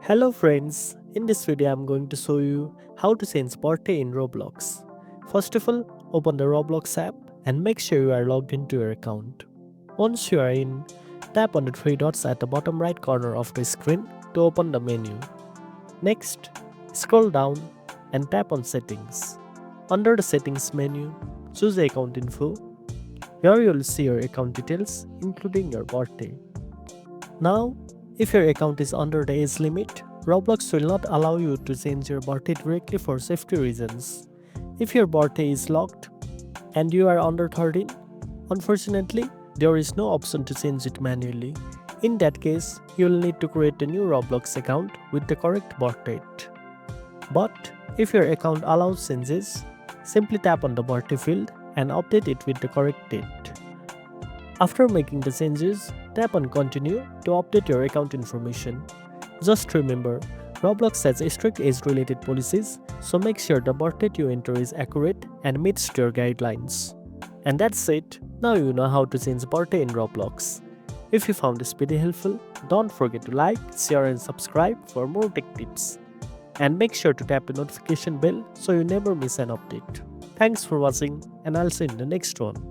Hello friends, in this video I'm going to show you how to change birthday in Roblox. First of all, open the Roblox app and make sure you are logged into your account. Once you are in, tap on the three dots at the bottom right corner of the screen to open the menu. Next, scroll down and tap on settings. Under the settings menu, choose account info. Here you will see your account details including your birthday. Now, if your account is under the age limit, Roblox will not allow you to change your birthday directly for safety reasons. If your birthday is locked and you are under 13, unfortunately, there is no option to change it manually. In that case, you will need to create a new Roblox account with the correct birth date. But if your account allows changes, simply tap on the birthday field and update it with the correct date. After making the changes, tap on Continue to update your account information. Just remember, Roblox has strict age-related policies, so make sure the birth date you enter is accurate and meets your guidelines. And that's it. Now you know how to change birthday in Roblox. If you found this video helpful, don't forget to like, share and subscribe for more tech tips. And make sure to tap the notification bell so you never miss an update. Thanks for watching and I'll see you in the next one.